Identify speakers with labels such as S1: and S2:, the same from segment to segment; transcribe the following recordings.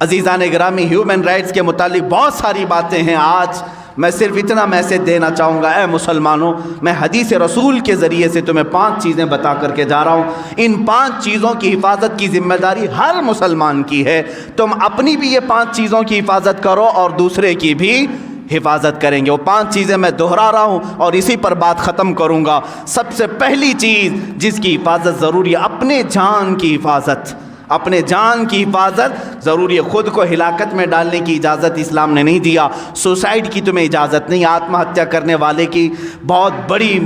S1: عزیزان گرامی، human rights کے متعلق بہت ساری باتیں ہیں. آج میں صرف اتنا میسج دینا چاہوں گا، اے مسلمانوں، میں حدیث رسول کے ذریعے سے تمہیں 5 چیزیں بتا کر کے جا رہا ہوں. ان 5 چیزوں کی حفاظت کی ذمہ داری ہر مسلمان کی ہے. تم اپنی بھی یہ 5 چیزوں کی حفاظت کرو اور دوسرے کی بھی حفاظت کریں گے. وہ 5 چیزیں میں دہرا رہا ہوں اور اسی پر بات ختم کروں گا. سب سے پہلی چیز جس کی حفاظت ضروری ہے، اپنے جان کی حفاظت. اپنے جان کی حفاظت ضروری ہے. خود کو ہلاکت میں ڈالنے کی اجازت اسلام نے نہیں دیا. سوسائڈ کی تمہیں اجازت نہیں. آتم ہتیا کرنے والے کی بہت بڑی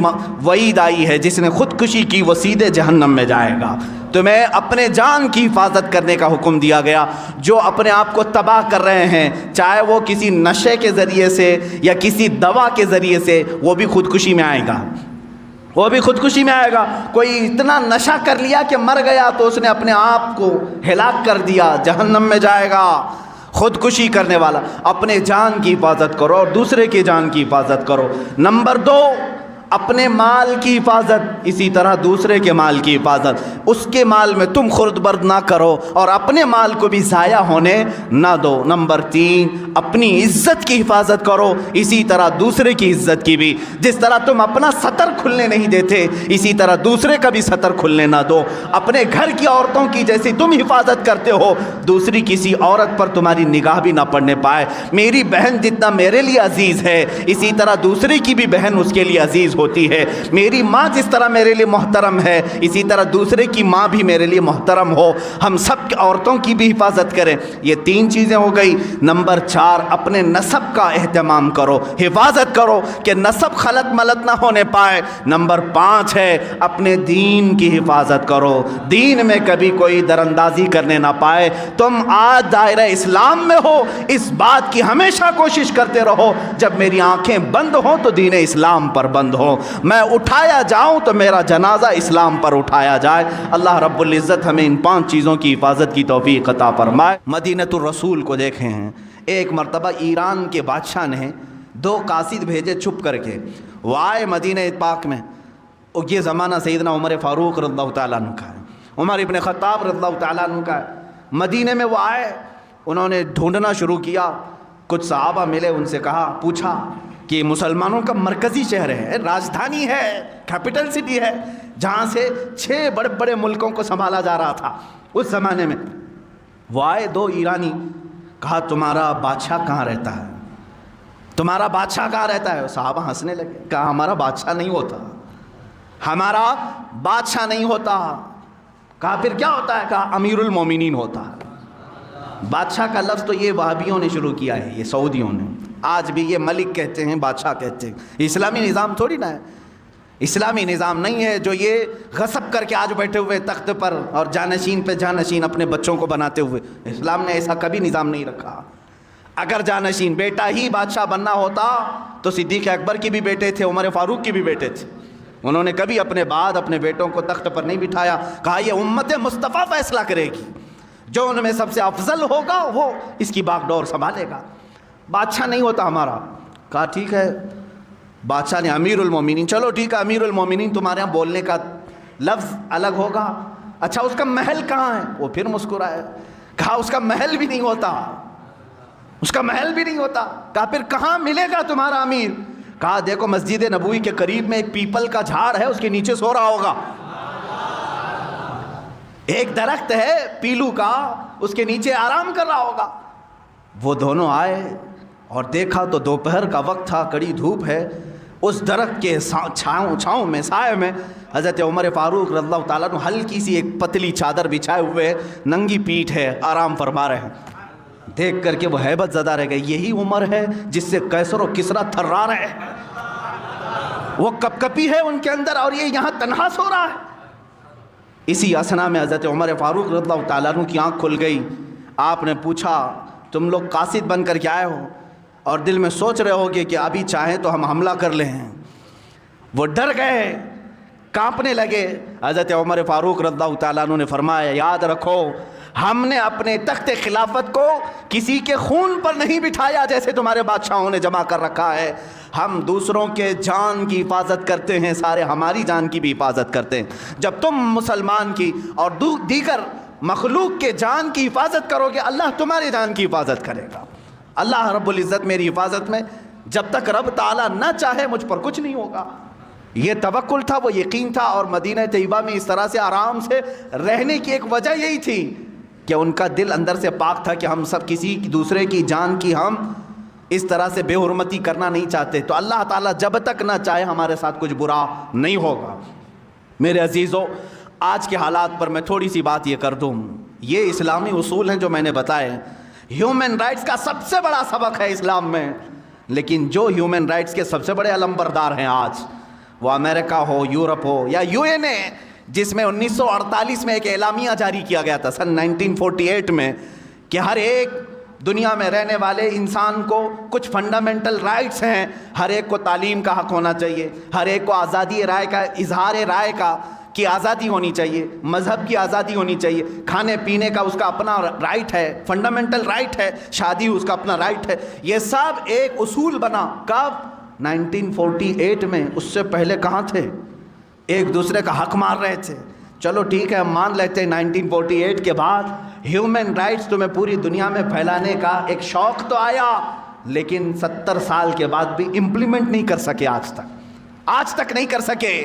S1: وعید آئی ہے. جس نے خودکشی کی وہ سیدھے جہنم میں جائے گا. تمہیں اپنے جان کی حفاظت کرنے کا حکم دیا گیا. جو اپنے آپ کو تباہ کر رہے ہیں، چاہے وہ کسی نشے کے ذریعے سے یا کسی دوا کے ذریعے سے، وہ بھی خودکشی میں آئے گا. وہ بھی خودکشی میں آئے گا. کوئی اتنا نشہ کر لیا کہ مر گیا تو اس نے اپنے آپ کو ہلاک کر دیا، جہنم میں جائے گا. خودکشی کرنے والا. اپنے جان کی حفاظت کرو اور دوسرے کی جان کی حفاظت کرو. نمبر 2، اپنے مال کی حفاظت، اسی طرح دوسرے کے مال کی حفاظت. اس کے مال میں تم خورد برد نہ کرو اور اپنے مال کو بھی ضائع ہونے نہ دو. نمبر 3، اپنی عزت کی حفاظت کرو، اسی طرح دوسرے کی عزت کی بھی. جس طرح تم اپنا سطر کھلنے نہیں دیتے، اسی طرح دوسرے کا بھی سطر کھلنے نہ دو. اپنے گھر کی عورتوں کی جیسی تم حفاظت کرتے ہو، دوسری کسی عورت پر تمہاری نگاہ بھی نہ پڑنے پائے. میری بہن جتنا میرے لیے عزیز ہے، اسی طرح دوسری کی بھی بہن اس کے لیے عزیز ہوتی ہے. میری ماں جس طرح میرے لیے محترم ہے، اسی طرح دوسرے کی ماں بھی میرے لیے محترم ہو. ہم سب عورتوں کی بھی حفاظت کریں. یہ 3 چیزیں ہو گئی. نمبر 4، اپنے نسب کا اہتمام کرو، حفاظت کرو کہ نسب خلط ملط نہ ہونے پائے. نمبر 5 ہے اپنے دین کی حفاظت کرو، دین میں کبھی کوئی دراندازی کرنے نہ پائے. تم آج دائرہ اسلام میں ہو، اس بات کی ہمیشہ کوشش کرتے رہو جب میری آنکھیں بند ہوں تو دین اسلام پر بند ہو. میں اٹھایا جاؤں تو میرا جنازہ اسلام پر اٹھایا جائے. اللہ رب العزت ہمیں ان 5 چیزوں کی حفاظت کی توفیق عطا فرمائے. مدینۃ الرسول کو دیکھیں ہیں. ایک مرتبہ ایران کے بادشاہ نے 2 قاصد بھیجے چھپ کر کے. وہ آئے مدینہ پاک میں. یہ زمانہ سیدنا عمر فاروق رضی اللہ تعالیٰ عنہ کا ہے، عمر ابن خطاب رضی اللہ تعالیٰ عنہ کا ہے. مدینہ میں وہ آئے، انہوں نے ڈھونڈنا شروع کیا. کچھ صحابہ ملے، ان سے پوچھا کہ مسلمانوں کا مرکزی شہر ہے، راجدھانی ہے، کیپٹل سٹی ہے، جہاں سے 6 بڑے بڑے ملکوں کو سنبھالا جا رہا تھا اس زمانے میں. وہ آئے 2 ایرانی. کہا تمہارا بادشاہ کہاں رہتا ہے؟ تمہارا بادشاہ کہاں رہتا ہے؟ صحابہ ہنسنے لگے. کہا ہمارا بادشاہ نہیں ہوتا، ہمارا بادشاہ نہیں ہوتا. کہا پھر کیا ہوتا ہے؟ کہا امیر المومنین ہوتا ہے. بادشاہ کا لفظ تو یہ وہابیوں نے شروع کیا ہے، یہ سعودیوں نے. آج بھی یہ ملک کہتے ہیں، بادشاہ کہتے ہیں. اسلامی نظام تھوڑی نہ ہے، اسلامی نظام نہیں ہے جو یہ غصب کر کے آج بیٹھے ہوئے تخت پر اور جانشین پہ جانشین اپنے بچوں کو بناتے ہوئے. اسلام نے ایسا کبھی نظام نہیں رکھا. اگر جانشین بیٹا ہی بادشاہ بننا ہوتا تو صدیق اکبر کی بھی بیٹے تھے، عمر فاروق کی بھی بیٹے تھے. انہوں نے کبھی اپنے بعد اپنے بیٹوں کو تخت پر نہیں بٹھایا. کہا یہ امت مصطفیٰ فیصلہ کرے گی، جو ان میں سب سے افضل ہوگا وہ اس کی باغ ڈور سنبھالے گا. بادشاہ نہیں ہوتا ہمارا. کہا ٹھیک ہے. بادشاہ نے امیر المومنین. چلو ٹھیک ہے، امیر المومنین تمہارے یہاں بولنے کا لفظ الگ ہوگا. اچھا اس کا محل کہاں ہے؟ وہ پھر مسکرائے. کہا اس کا محل بھی نہیں ہوتا، اس کا محل بھی نہیں ہوتا. کہا پھر کہاں ملے گا تمہارا امیر؟ کہا دیکھو مسجد نبوی کے قریب میں ایک پیپل کا جھاڑ ہے، اس کے نیچے سو رہا ہوگا. ایک درخت ہے پیلو کا، اس کے نیچے آرام کر رہا ہوگا. وہ دونوں آئے اور دیکھا تو دوپہر کا وقت تھا، کڑی دھوپ ہے. اس درخت کے چھاؤں میں، سائے میں حضرت عمر فاروق رضی اللہ تعالیٰ عنہ ہلکی سی ایک پتلی چادر بچھائے ہوئے، ننگی پیٹھ ہے، آرام فرما رہے ہیں. دیکھ کر کے وہ ہیبت زدہ رہ گئے. یہی عمر ہے جس سے قیصر و کسریٰ تھرا رہے ہیں. وہ کپ کپی ہے ان کے اندر اور یہ یہاں تنہا سو رہا ہے. اسی اسنا میں حضرت عمر فاروق رضی اللہ تعالیٰ عنہ کی آنکھ کھل گئی. آپ نے پوچھا تم لوگ قاصد بن کر کے آئے ہو اور دل میں سوچ رہے ہوگے کہ ابھی چاہیں تو ہم حملہ کر لیں. وہ ڈر گئے، کانپنے لگے. حضرت عمر فاروق رضی اللہ تعالیٰ عنہ نے فرمایا یاد رکھو ہم نے اپنے تخت خلافت کو کسی کے خون پر نہیں بٹھایا جیسے تمہارے بادشاہوں نے جمع کر رکھا ہے. ہم دوسروں کے جان کی حفاظت کرتے ہیں، سارے ہماری جان کی بھی حفاظت کرتے ہیں. جب تم مسلمان کی اور دیگر مخلوق کے جان کی حفاظت کرو گے اللہ تمہاری جان کی حفاظت کرے گا۔ اللہ رب العزت میری حفاظت میں، جب تک رب تعالیٰ نہ چاہے مجھ پر کچھ نہیں ہوگا۔ یہ توکل تھا، وہ یقین تھا، اور مدینہ طیبہ میں اس طرح سے آرام سے رہنے کی ایک وجہ یہی تھی کہ ان کا دل اندر سے پاک تھا کہ ہم سب کسی دوسرے کی جان کی ہم اس طرح سے بے حرمتی کرنا نہیں چاہتے، تو اللہ تعالیٰ جب تک نہ چاہے ہمارے ساتھ کچھ برا نہیں ہوگا۔ میرے عزیزو، آج کے حالات پر میں تھوڑی سی بات یہ کر دوں۔ یہ اسلامی اصول ہیں جو میں نے بتائے، ہیومن رائٹس کا سب سے بڑا سبق ہے اسلام میں، لیکن جو ہیومن رائٹس کے سب سے بڑے علمبردار ہیں آج، وہ امریکہ ہو، یورپ ہو یا UN، جس میں 1948 میں ایک اعلامیہ جاری کیا گیا تھا سن 1948 میں کہ ہر ایک دنیا میں رہنے والے انسان کو کچھ فنڈامنٹل رائٹس ہیں، ہر ایک کو تعلیم کا حق ہونا چاہیے، ہر ایک کو آزادی رائے کا، اظہار رائے کا کی آزادی ہونی چاہیے، مذہب کی آزادی ہونی چاہیے، کھانے پینے کا اس کا اپنا رائٹ ہے، فنڈامنٹل رائٹ ہے، شادی اس کا اپنا رائٹ ہے۔ یہ سب ایک اصول بنا کب؟ 1948 میں۔ اس سے پہلے کہاں تھے؟ ایک دوسرے کا حق مار رہے تھے۔ چلو ٹھیک ہے، ہم مان لیتے ہیں 1948 کے بعد ہیومن رائٹس تمہیں پوری دنیا میں پھیلانے کا ایک شوق تو آیا، لیکن 70 سال کے بعد بھی امپلیمنٹ نہیں کر سکے، آج تک نہیں کر سکے۔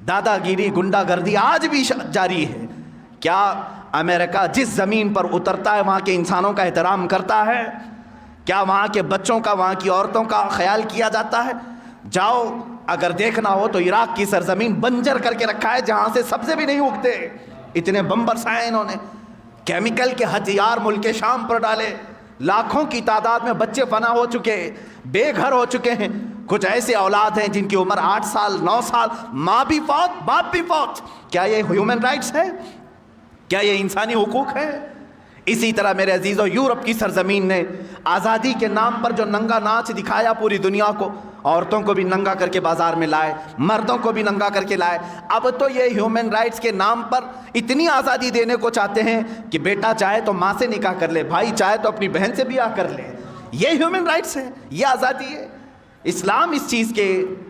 S1: دادا گیری، گنڈا گردی آج بھی جاری ہے۔ کیا امریکہ جس زمین پر اترتا ہے وہاں کے انسانوں کا احترام کرتا ہے؟ کیا وہاں کے بچوں کا، وہاں کی عورتوں کا خیال کیا جاتا ہے؟ جاؤ اگر دیکھنا ہو تو عراق کی سرزمین بنجر کر کے رکھا ہے، جہاں سے سبزے بھی نہیں اگتے، اتنے بم برسائے انہوں نے، کیمیکل کے ہتھیار ملک شام پر ڈالے، لاکھوں کی تعداد میں بچے فنا ہو چکے، بے گھر ہو چکے ہیں۔ کچھ ایسے اولاد ہیں جن کی عمر 8 سال 9 سال، ماں بھی فوت باپ بھی فوت۔ کیا یہ ہیومن رائٹس ہے؟ کیا یہ انسانی حقوق ہے؟ اسی طرح میرے عزیزو، یورپ کی سرزمین نے آزادی کے نام پر جو ننگا ناچ دکھایا پوری دنیا کو، عورتوں کو بھی ننگا کر کے بازار میں لائے، مردوں کو بھی ننگا کر کے لائے۔ اب تو یہ ہیومن رائٹس کے نام پر اتنی آزادی دینے کو چاہتے ہیں کہ بیٹا چاہے تو ماں سے نکاح کر لے، بھائی چاہے تو اپنی بہن سے بیاہ کر لے۔ یہ ہیومن رائٹس ہے، یہ آزادی ہے۔ اسلام اس چیز کے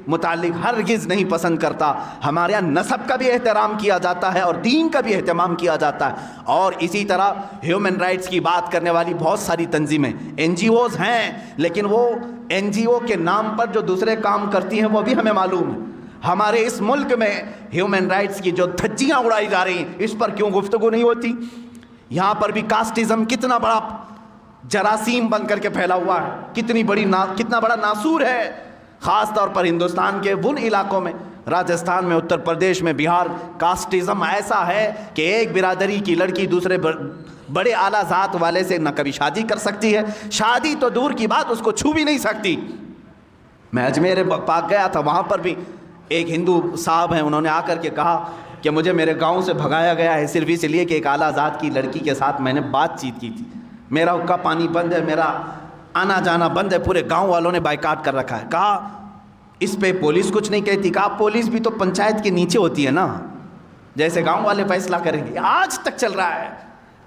S1: متعلق ہرگز نہیں پسند کرتا۔ ہمارے یہاں نسب کا بھی احترام کیا جاتا ہے اور دین کا بھی اہتمام کیا جاتا ہے۔ اور اسی طرح ہیومن رائٹس کی بات کرنے والی بہت ساری تنظیمیں، NGOs ہیں، لیکن وہ NGO کے نام پر جو دوسرے کام کرتی ہیں وہ بھی ہمیں معلوم ہے۔ ہمارے اس ملک میں ہیومن رائٹس کی جو دھجیاں اڑائی جا رہی ہیں، اس پر کیوں گفتگو نہیں ہوتی؟ یہاں پر بھی کاسٹزم کتنا بڑا جراثیم بن کر کے پھیلا ہوا ہے، کتنا بڑا ناسور ہے، خاص طور پر ہندوستان کے ان علاقوں میں، راجستھان میں، اتر پردیش میں، بہار، کاسٹزم ایسا ہے کہ ایک برادری کی لڑکی دوسرے بڑے اعلیٰ ذات والے سے نہ کبھی شادی کر سکتی ہے، شادی تو دور کی بات، اس کو چھو بھی نہیں سکتی۔ میں اجمیر پاک گیا تھا، وہاں پر بھی ایک ہندو صاحب ہیں، انہوں نے آ کر کے کہا کہ مجھے میرے گاؤں سے بھگایا گیا ہے صرف اس لیے کہ ایک اعلیٰ ذات کی لڑکی کے ساتھ میں نے بات چیت کی تھی، میرا حقہ پانی بند ہے، میرا آنا جانا بند ہے، پورے گاؤں والوں نے بائیکاٹ کر رکھا ہے۔ کہا اس پہ پولیس کچھ نہیں کہتی؟ کہا پولیس بھی تو پنچایت کے نیچے ہوتی ہے نا، جیسے گاؤں والے فیصلہ کریں گے۔ آج تک چل رہا ہے،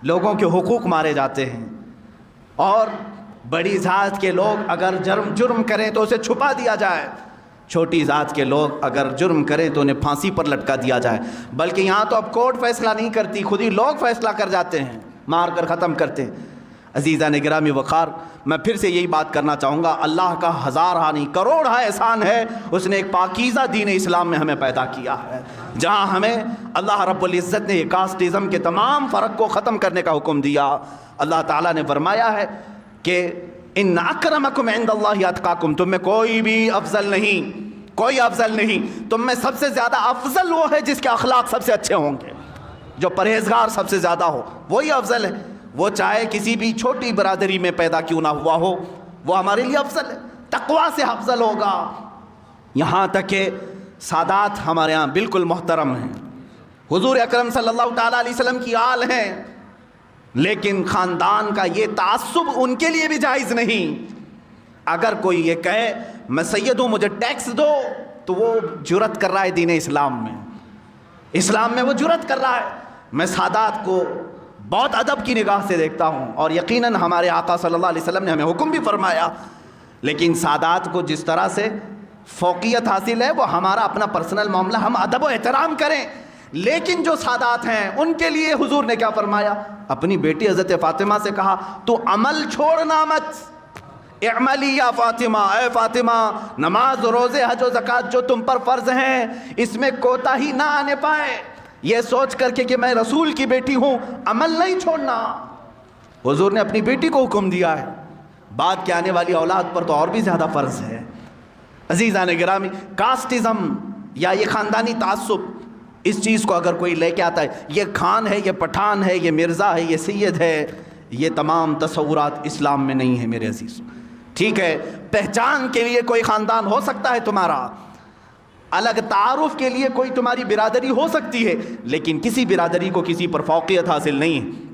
S1: لوگوں کے حقوق مارے جاتے ہیں، اور بڑی ذات کے لوگ اگر جرم کریں تو اسے چھپا دیا جائے، چھوٹی ذات کے لوگ اگر جرم کریں تو انہیں پھانسی پر لٹکا دیا جائے۔ بلکہ یہاں تو اب کورٹ فیصلہ نہیں کرتی، خود ہی لوگ فیصلہ کر جاتے ہیں، مار کر ختم کرتے ہیں۔ عزیزان گرامی وقار، میں پھر سے یہی بات کرنا چاہوں گا، اللہ کا ہزارہ نہیں کروڑ احسان ہے، اس نے ایک پاکیزہ دین اسلام میں ہمیں پیدا کیا ہے، جہاں ہمیں اللہ رب العزت نے کاسٹزم کے تمام فرق کو ختم کرنے کا حکم دیا۔ اللہ تعالیٰ نے فرمایا ہے کہ ان اکرمکم عند اللہ اتقاکم، تم میں کوئی بھی افضل نہیں، کوئی افضل نہیں، تم میں سب سے زیادہ افضل وہ ہے جس کے اخلاق سب سے اچھے ہوں گے، جو پرہیزگار سب سے زیادہ ہو، وہی افضل ہے۔ وہ چاہے کسی بھی چھوٹی برادری میں پیدا کیوں نہ ہوا ہو، وہ ہمارے لیے افضل ہے، تقویٰ سے افضل ہوگا۔ یہاں تک کہ سادات ہمارے ہاں بالکل محترم ہیں، حضور اکرم صلی اللہ تعالیٰ علیہ وسلم کی آل ہیں، لیکن خاندان کا یہ تعصب ان کے لیے بھی جائز نہیں۔ اگر کوئی یہ کہے میں سید ہوں مجھے ٹیکس دو، تو وہ جرأت کر رہا ہے دین اسلام میں، اسلام میں وہ جرأت کر رہا ہے۔ میں سادات کو بہت ادب کی نگاہ سے دیکھتا ہوں، اور یقیناً ہمارے آقا صلی اللہ علیہ وسلم نے ہمیں حکم بھی فرمایا، لیکن سادات کو جس طرح سے فوقیت حاصل ہے وہ ہمارا اپنا پرسنل معاملہ، ہم ادب و احترام کریں، لیکن جو سادات ہیں ان کے لیے حضور نے کیا فرمایا؟ اپنی بیٹی حضرت فاطمہ سے کہا تو عمل چھوڑنا مت، اعملی یا فاطمہ، اے فاطمہ نماز روزے حج و زکوٰۃ جو تم پر فرض ہیں اس میں کوتاہی نہ آنے پائے، یہ سوچ کر کے کہ میں رسول کی بیٹی ہوں عمل نہیں چھوڑنا۔ حضور نے اپنی بیٹی کو حکم دیا ہے، بعد کے آنے والی اولاد پر تو اور بھی زیادہ فرض ہے۔ عزیزان گرامی، کاسٹزم یا یہ خاندانی تعصب، اس چیز کو اگر کوئی لے کے آتا ہے یہ خان ہے، یہ پٹھان ہے، یہ مرزا ہے، یہ سید ہے، یہ تمام تصورات اسلام میں نہیں ہیں میرے عزیز۔ ٹھیک ہے، پہچان کے لیے کوئی خاندان ہو سکتا ہے تمہارا، الگ تعارف کے لیے کوئی تمہاری برادری ہو سکتی ہے، لیکن کسی برادری کو کسی پر فوقیت حاصل نہیں ہے۔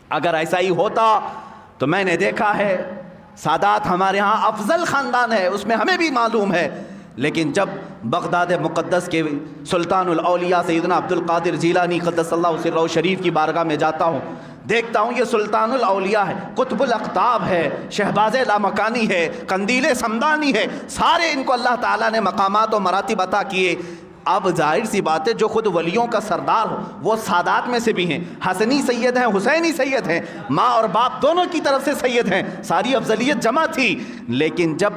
S1: اگر ایسا ہی ہوتا تو میں نے دیکھا ہے سادات ہمارے ہاں افضل خاندان ہے، اس میں ہمیں بھی معلوم ہے، لیکن جب بغداد مقدس کے سلطان الاولیاء سیدنا عبد القادر جیلانی قدس اللہ سرہ شریف کی بارگاہ میں جاتا ہوں، دیکھتا ہوں یہ سلطان الاولیاء ہے، قطب الاقطاب ہے، شہباز لامکانی ہے، قندیل سمدانی ہے، سارے ان کو اللہ تعالیٰ نے مقامات و مراتب عطا کیے۔ اب ظاہر سی بات ہے جو خود ولیوں کا سردار ہو وہ سادات میں سے بھی ہیں، حسنی سید ہیں، حسینی سید ہیں، ماں اور باپ دونوں کی طرف سے سید ہیں، ساری افضلیت جمع تھی، لیکن جب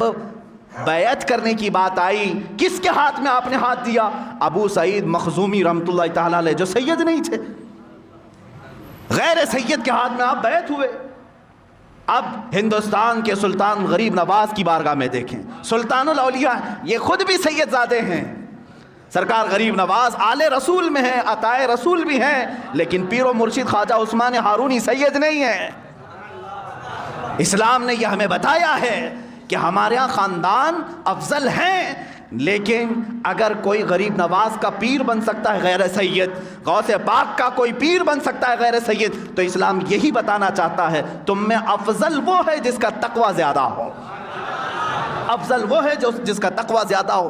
S1: بیعت کرنے کی بات آئی کس کے ہاتھ میں آپ نے ہاتھ دیا؟ ابو سعید مخزومی رحمۃ اللہ تعالیٰ علیہ، جو سید نہیں تھے، غیر سید کے ہاتھ میں آپ بیعت ہوئے۔ اب ہندوستان کے سلطان غریب نواز کی بارگاہ میں دیکھیں، سلطان الاولیاء یہ خود بھی سید زادے ہیں، سرکار غریب نواز آل رسول میں ہیں، عطائے رسول بھی ہیں، لیکن پیر و مرشد خواجہ عثمان ہارونی سید نہیں ہیں۔ اسلام نے یہ ہمیں بتایا ہے کہ ہمارے یہاں خاندان افضل ہیں، لیکن اگر کوئی غریب نواز کا پیر بن سکتا ہے غیر سید، غوث پاک کا کوئی پیر بن سکتا ہے غیر سید، تو اسلام یہی بتانا چاہتا ہے تم میں افضل وہ ہے جس کا تقوی زیادہ ہو، افضل وہ ہے جس کا تقوی زیادہ ہو۔